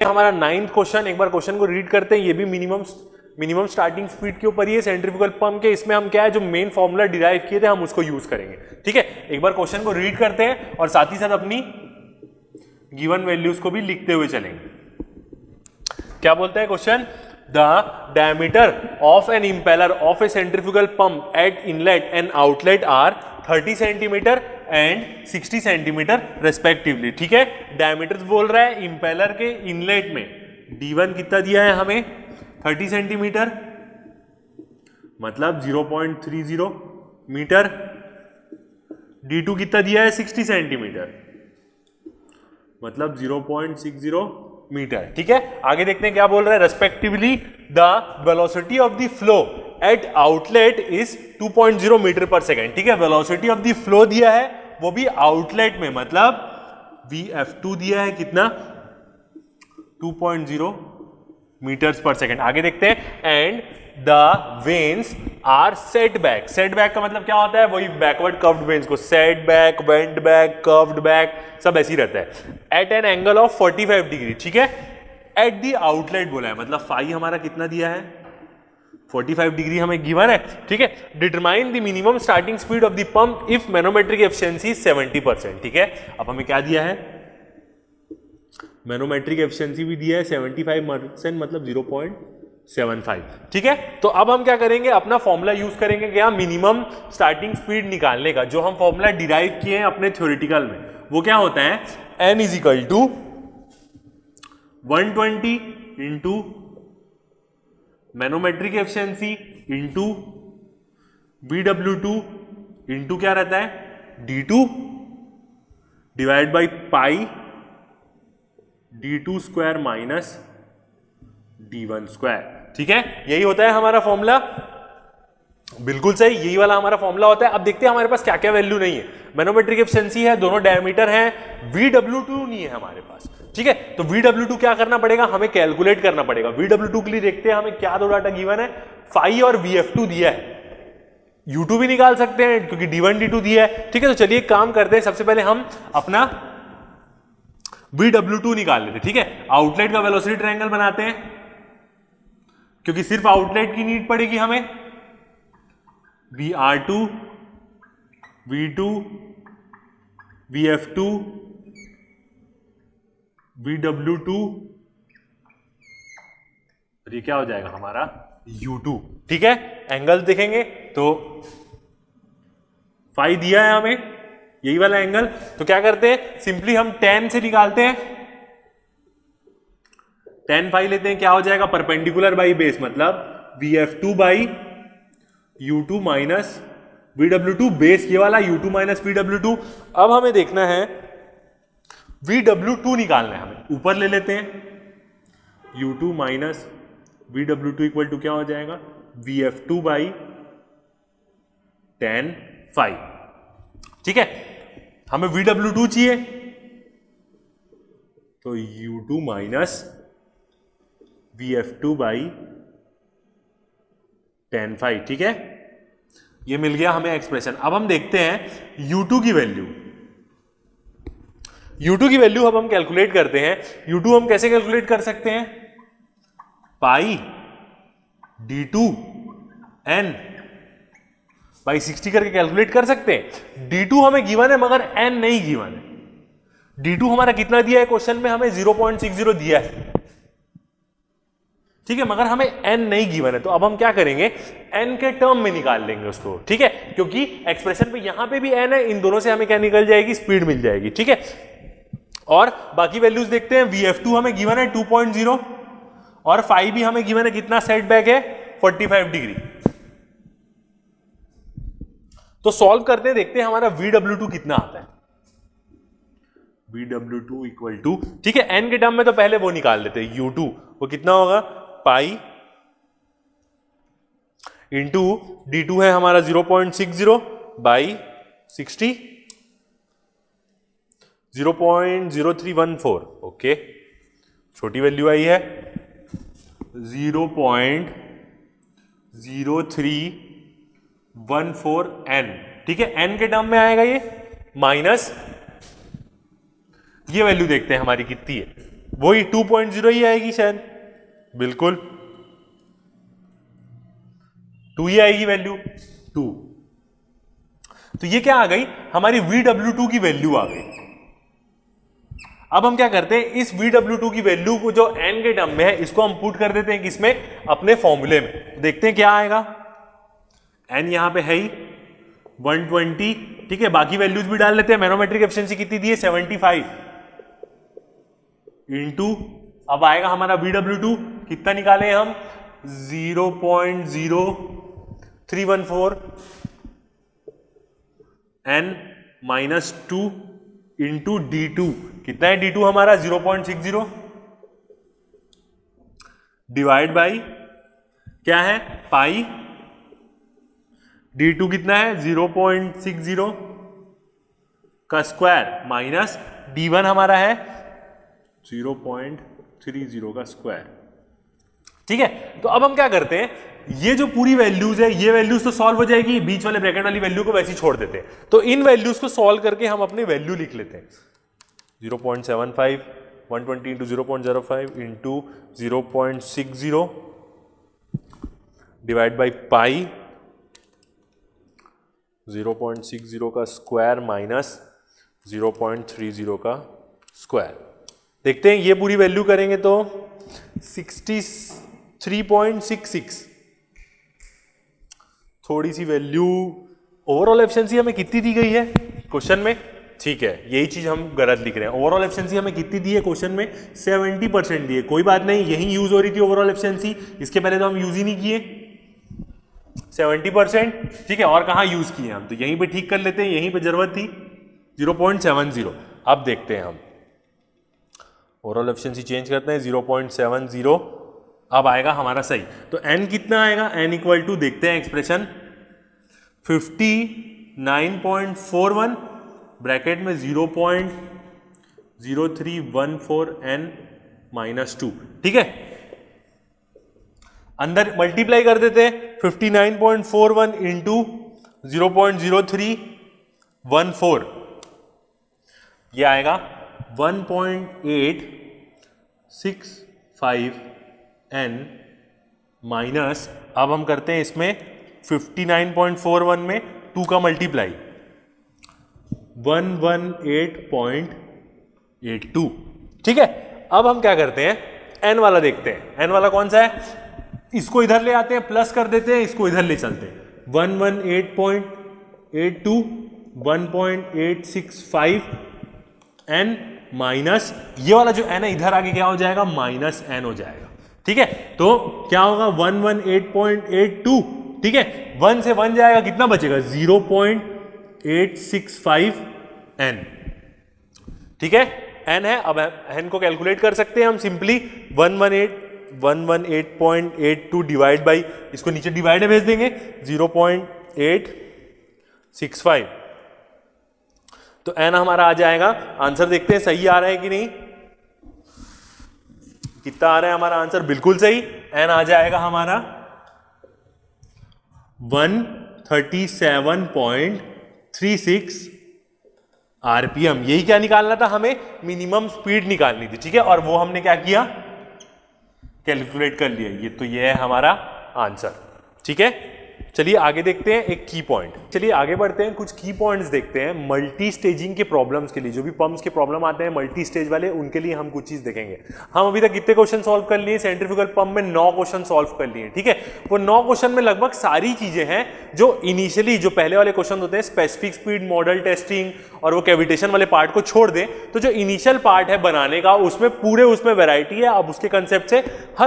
हमारा 9th question, एक बार question को रीड करते हैं। ये भी मिनिमम स्टार्टिंग स्पीड के ऊपर ही है, सेंट्रीफ्यूगल पंप के। इसमें हम क्या है, जो मेन फॉर्मूला डिराइव किए थे हम उसको यूज करेंगे, ठीक है। एक बार क्वेश्चन को रीड करते हैं और साथ ही साथ अपनी गिवन वैल्यूज को भी लिखते हुए चलेंगे। क्या बोलता है question? The diameter of an impeller of a centrifugal pump at inlet and outlet are 30 centimetre and 60 centimetre respectively, ठीक है। डायमीटर्स बोल रहा है इंपेलर के इनलेट में। D1 कितना दिया है हमें? 30 सेंटीमीटर, मतलब 0.30 मीटर। D2 कितना दिया है? 60 सेंटीमीटर, मतलब 0.60 मीटर, ठीक है। आगे देखते हैं क्या बोल रहा है। Respectively the velocity of the flow at outlet is 2.0 metre per second, ठीक है। वेलोसिटी ऑफ द फ्लो दिया है, वो भी आउटलेट में, मतलब VF2 दिया है कितना? 2.0 मीटर्स पर सेकेंड। आगे देखते हैं। And the vanes are set back. Set back का मतलब क्या होता है? वही बैकवर्ड कर्व्ड वेन्स को set back, bent back, curved back, सब ऐसे ही रहता है। At an angle of 45 degree, ठीक है। एट द आउटलेट बोला है, मतलब फाई हमारा कितना दिया है? 45 डिग्री हमें गिवन है, ठीक है। Determine the minimum starting speed of the pump if manometric efficiency 70%, ठीक है। अब हमें क्या दिया है? मैनोमेट्रिक एफिशिएंसी भी दिया है 75%, मतलब 0.75, ठीक है। तो अब हम क्या करेंगे? अपना फॉर्मूला यूज करेंगे, क्या? मिनिमम स्टार्टिंग स्पीड निकालने का, जो हम फॉर्मूला डिराइव किए हैं अपने थ्योरेटिकल में। वो क्या होता है? N is equal to 120 into manometric efficiency into BW2 into क्या रहता है? D2 divide by pi D2 square minus D1 square, ठीक है। यही होता है हमारा फॉर्मूला। बिल्कुल सही, यही वाला हमारा फॉर्मूला होता है। अब देखते हैं हमारे पास क्या क्या वैल्यू नहीं है। मैनोमेट्रिक एफिशिएंसी है, दोनों डायमीटर हैं, VW2 नहीं है हमारे पास, ठीक है। तो VW2 क्या करना पड़ेगा? हमें कैलकुलेट करना पड़ेगा। VW2 के लिए देखते हैं हमें क्या दो डाटा गिवन है। फाई और VF2 दिया है, U2 भी निकाल सकते हैं क्योंकि D1 D2 दिया है, ठीक है। तो चलिए एक काम करते हैं, सबसे पहले हम अपना VW2 निकाल लेते हैं, ठीक है। आउटलेट का वेलोसिटी ट्रायंगल बनाते हैं, क्योंकि सिर्फ आउटलेट की नीड पड़ेगी हमें। VR2, V2, VF2, VW2, और ये क्या हो जाएगा हमारा? U2, ठीक है। एंगल देखेंगे तो फाई दिया है हमें, यही वाला एंगल। तो क्या करते हैं? सिंपली हम tan से निकालते हैं। tan फाई लेते हैं, क्या हो जाएगा? परपेंडिकुलर बाई बेस, मतलब VF2 by U2 minus VW2, base ये वाला U2 माइनस VW2। अब हमें देखना है VW2 निकालना है हमें, ऊपर ले लेते हैं। U2 minus VW2 equal to क्या हो जाएगा? VF2 बाई tan फाई, ठीक है। हमें VW2 चाहिए, तो U2 minus VF2 by tan phi, ठीक है। ये मिल गया हमें एक्सप्रेशन। अब हम देखते हैं U2 की वैल्यू। U2 की वैल्यू अब हम कैलकुलेट करते हैं। U2 हम कैसे कैलकुलेट कर सकते हैं? पाई D2 N बाई 60 करके कैलकुलेट कर सकते हैं। D2 हमें गिवन है मगर N नहीं गिवन है। D2 हमारा कितना दिया है क्वेश्चन में? हमें 0.60 दिया है, ठीक है, मगर हमें n नहीं गिवन है। तो अब हम क्या करेंगे? n के टर्म में निकाल लेंगे उसको, ठीक है, क्योंकि एक्सप्रेशन पे यहां पे भी n है, इन दोनों से हमें क्या निकल जाएगी? स्पीड मिल जाएगी, ठीक है। और बाकी वैल्यूज देखते हैं। VF2 हमें गिवन है 2.0 और फाई भी हमें गिवन है कितना? सेटबैक है 45 डिग्री। तो सॉल्व करते हैं, देखते हैं हमारा VW2 कितना आता है। VW2 इक्वल टू, ठीक है, n के टर्म में तो पहले वो निकाल लेते हैं। U2 वो कितना होगा? पाई इंटू D2 है हमारा 0.60 बाई 60, 0.0314, ओके, छोटी वैल्यू आई है 0.0314 n, ठीक है। n के टर्म में आएगा ये, माइनस ये वैल्यू देखते हैं हमारी कितनी है। वही 2.0 ही आएगी शायद, बिल्कुल 2 ही आएगी वैल्यू 2। तो ये क्या आ गई, हमारी VW2 की वैल्यू आ गई। अब हम क्या करते हैं, इस VW2 की वैल्यू को जो n के टर्म में है इसको हम पुट कर देते हैं किसमें, अपने फॉर्मूले में। देखते हैं क्या आएगा, n यहां पे है ही 120, ठीक है, बाकी वैल्यूज भी डाल लेते हैं। मैनोमेट्रिक एफिशिएंसी कितनी दी है 75 इंटू, अब आएगा हमारा VW2 कितना निकाले हम 0.0314 n माइनस 2 इंटू D2, कितना है D2 हमारा 0.60 डिवाइड बाई क्या है पाई, D2 कितना है 0.60 का स्क्वायर माइनस D1 हमारा है 0.30 का स्क्वायर। ठीक है, तो अब हम क्या करते हैं, ये जो पूरी वैल्यूज है ये वैल्यूज तो सॉल्व हो जाएगी, बीच वाले ब्रैकेट वाली वैल्यू को वैसे ही छोड़ देते हैं। तो इन वैल्यूज को सॉल्व करके हम अपनी वैल्यू लिख लेते हैं 0.75 120 इंटू 0.05 इंटू 0.60 डिवाइड बाई पाई 0.60 का स्क्वायर माइनस 0.30 का स्क्वायर। देखते हैं ये पूरी वैल्यू करेंगे तो 63.66, थोड़ी सी वैल्यू। ओवरऑल एफिशिएंसी हमें कितनी दी गई है क्वेश्चन में, ठीक है यही चीज हम गलत लिख रहे हैं। ओवरऑल एफिशिएंसी हमें कितनी दी है क्वेश्चन में 70% दी है, कोई बात नहीं, यही यूज हो रही थी ओवरऑल एफिशिएंसी, इसके पहले तो हम यूज ही नहीं किए 70%, ठीक है, और कहाँ यूज किए हम, तो यहीं पे ठीक कर लेते हैं, यहीं पे जरूरत थी 0.70। अब देखते हैं हम ओवरऑल एफिशिएंसी चेंज करते हैं 0.70, अब आएगा हमारा सही। तो n कितना आएगा, n इक्वल टू देखते हैं एक्सप्रेशन 59.41 ब्रैकेट में 0.0314 n माइनस 2, ठीक है, अंदर मल्टीप्लाई कर देते हैं 59.41 इंटू 0.0314, ये आएगा 1.865 n माइनस, अब हम करते हैं इसमें 59.41 में 2 का मल्टीप्लाई 118.82, ठीक है। अब हम क्या करते हैं, n वाला देखते हैं, n वाला कौन सा है, इसको इधर ले आते हैं, प्लस कर देते हैं, इसको इधर ले चलते हैं 118.82 1.865 n माइनस ये वाला जो n है इधर आके क्या हो जाएगा माइनस n हो जाएगा, ठीक है। तो क्या होगा 118.82, ठीक है, 1 से 1 जाएगा, कितना बचेगा 0.865 n, ठीक है, n है। अब n को कैलकुलेट कर सकते हैं हम सिंपली 118.82 डिवाइड बाई, इसको नीचे डिवाइड भेज देंगे 0.865, तो n हमारा आ जाएगा, आंसर देखते हैं सही आ रहा है कि नहीं, कितना आ रहा है हमारा आंसर, बिल्कुल सही, n आ जाएगा हमारा 137.36 आरपीएम। यही क्या निकालना था हमें, मिनिमम स्पीड निकालनी थी, ठीक है, और वो हमने क्या किया, कैलकुलेट कर लिया, ये तो ये है हमारा आंसर, ठीक है। चलिए आगे देखते हैं एक की पॉइंट, चलिए आगे बढ़ते हैं, कुछ की पॉइंट्स देखते हैं मल्टी स्टेजिंग के प्रॉब्लम्स के लिए, जो भी पंप्स के प्रॉब्लम आते हैं मल्टी स्टेज वाले, उनके लिए हम कुछ चीज देखेंगे। हम अभी तक कितने क्वेश्चन सॉल्व कर लिए, सेंट्रीफ्यूगल पंप में 9 क्वेश्चन सॉल्व कर लिए, ठीक है। वो 9 क्वेश्चन में लगभग सारी चीजें हैं जो इनिशियली जो पहले वाले क्वेश्चन होते हैं, स्पेसिफिक स्पीड, मॉडल टेस्टिंग और वो कैविटेशन वाले पार्ट को छोड़ दें, तो जो इनिशियल पार्ट है बनाने का उसमें पूरे उसमें वैरायटी है। अब उसके कंसेप्ट से हर